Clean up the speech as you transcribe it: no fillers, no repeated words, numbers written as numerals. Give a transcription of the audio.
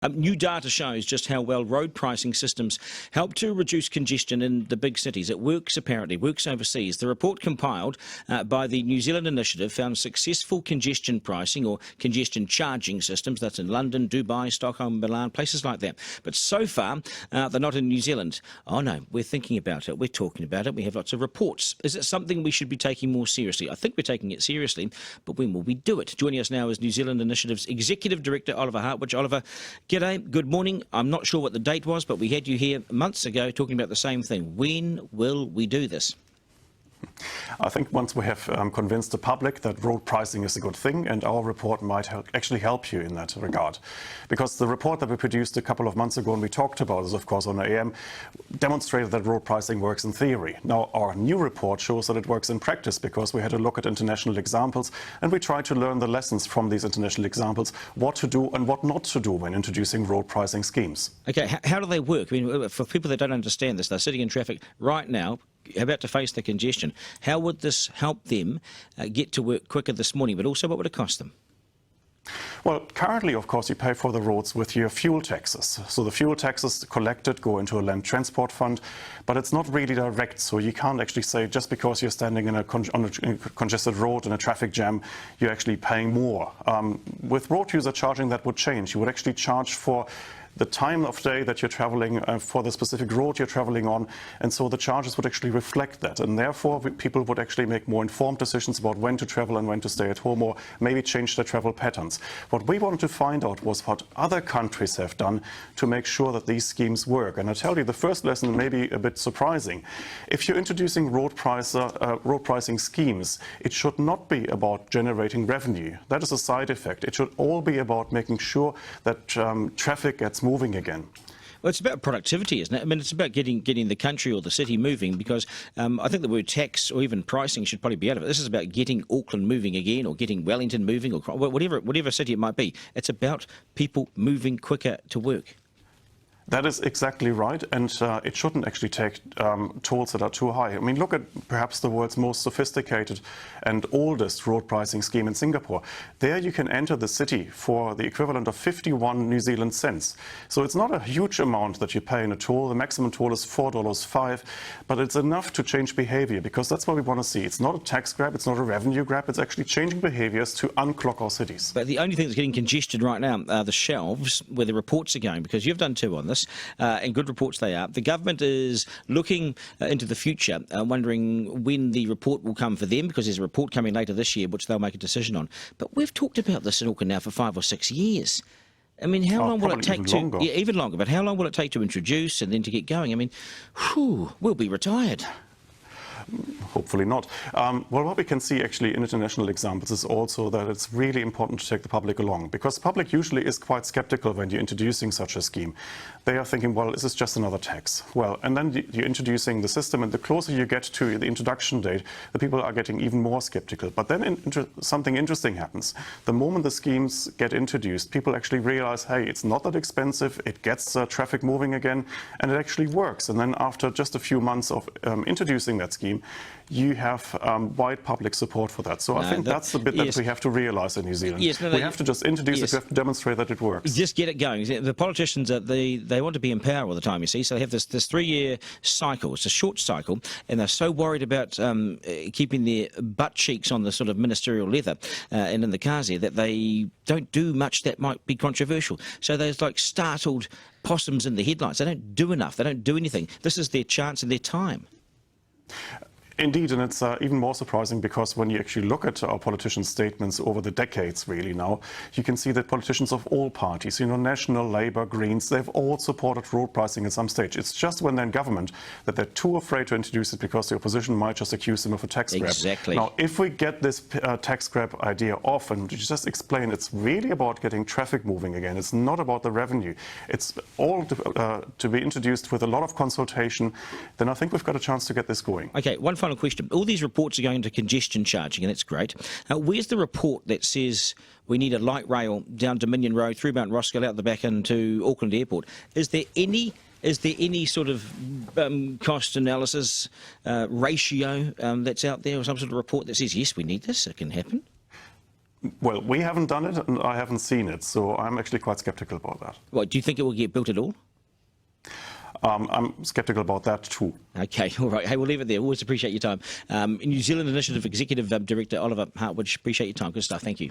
New data shows just how well road pricing systems help to reduce congestion in the big cities. It works, apparently, works overseas. The report compiled by the New Zealand Initiative found successful congestion pricing or congestion charging systems. That's in London, Dubai, Stockholm, Milan, places like that. But so far, they're not in New Zealand. Oh no, we're thinking about it. We're talking about it. We have lots of reports. Is it something we should be taking more seriously? I think we're taking it seriously, but when will we do it? Joining us now is New Zealand Initiative's Executive Director, Oliver Hartwich. Oliver, g'day, good morning. I'm not sure what the date was, but we had you here months ago talking about the same thing. When will we do this? I think once we have convinced the public that road pricing is a good thing, and our report might actually help you in that regard. Because the report that we produced a couple of months ago, and we talked about this, of course, on AM, demonstrated that road pricing works in theory. Now, our new report shows that it works in practice, because we had a look at international examples, and we tried to learn the lessons from these international examples, what to do and what not to do when introducing road pricing schemes. Okay, how do they work? I mean, for people that don't understand this, they're sitting in traffic right now, about to face the congestion. How would this help them get to work quicker this morning, but also what would it cost them? Well, currently, of course, you pay for the roads with your fuel taxes. So the fuel taxes collected go into a land transport fund, but it's not really direct. So you can't actually say just because you're standing on a congested road in a traffic jam, you're actually paying more. With road user charging, that would change. You would actually charge for the time of day that you're traveling, for the specific road you're traveling on, and so the charges would actually reflect that, and therefore people would actually make more informed decisions about when to travel and when to stay at home, or maybe change their travel patterns. What we wanted to find out was what other countries have done to make sure that these schemes work. And I tell you, the first lesson may be a bit surprising. If you're introducing road pricing schemes, it should not be about generating revenue. That is a side effect. It should all be about making sure that traffic gets moving again. Well, it's about productivity, isn't it? I mean, it's about getting the country or the city moving, because I think the word tax or even pricing should probably be out of it. This is about getting Auckland moving again, or getting Wellington moving, or whatever city it might be. It's about people moving quicker to work. That is exactly right, and it shouldn't actually take tolls that are too high. I mean, look at perhaps the world's most sophisticated and oldest road pricing scheme in Singapore. There you can enter the city for the equivalent of 51 New Zealand cents. So it's not a huge amount that you pay in a toll. The maximum toll is $4.05, but it's enough to change behavior, because that's what we want to see. It's not a tax grab, it's not a revenue grab, it's actually changing behaviors to unclog our cities. But the only thing that's getting congested right now are the shelves where the reports are going, because you've done two on this. And good reports they are. The government is looking into the future, wondering when the report will come for them, because there's a report coming later this year which they'll make a decision on. But we've talked about this in Auckland now for 5 or 6 years. I mean, how long will it take to... Yeah, even longer, but how long will it take to introduce and then to get going? I mean, we'll be retired. Hopefully not. Well, what we can see actually in international examples is also that it's really important to take the public along, because the public usually is quite skeptical when you're introducing such a scheme. They are thinking, well, is this just another tax? Well, and then you're introducing the system, and the closer you get to the introduction date, the people are getting even more skeptical. But then something interesting happens. The moment the schemes get introduced, people actually realize, hey, it's not that expensive, it gets traffic moving again, and it actually works. And then after just a few months of introducing that scheme, you have wide public support for that. So I think that's the bit that we have to realize in New Zealand. We have to just introduce it, we have to demonstrate that it works. Just get it going. The politicians, they want to be in power all the time, you see, so they have this 3-year cycle. It's a short cycle, and they're so worried about keeping their butt cheeks on the sort of ministerial leather and in the cars here, that they don't do much that might be controversial. So there's like startled possums in the headlights. They don't do enough. They don't do anything. This is their chance and their time. Indeed, and it's even more surprising, because when you actually look at our politicians' statements over the decades, really now, you can see that politicians of all parties, National, Labour, Greens, they've all supported road pricing at some stage. It's just when they're in government that they're too afraid to introduce it, because the opposition might just accuse them of a tax grab. Exactly. Now, if we get this tax grab idea off and just explain it's really about getting traffic moving again, it's not about the revenue, it's all to be introduced with a lot of consultation, then I think we've got a chance to get this going. Okay, one final question. All these reports are going into congestion charging, and that's great. Where's the report that says we need a light rail down Dominion Road, through Mount Roskill, out the back into Auckland Airport? Is there any sort of cost analysis ratio that's out there, or some sort of report that says, yes, we need this, it can happen? Well, we haven't done it, and I haven't seen it, so I'm actually quite skeptical about that. What, do you think it will get built at all? I'm skeptical about that too. Okay, all right. Hey, we'll leave it there. Always appreciate your time. New Zealand Initiative Executive Director Oliver Hartwich, appreciate your time. Good stuff. Thank you.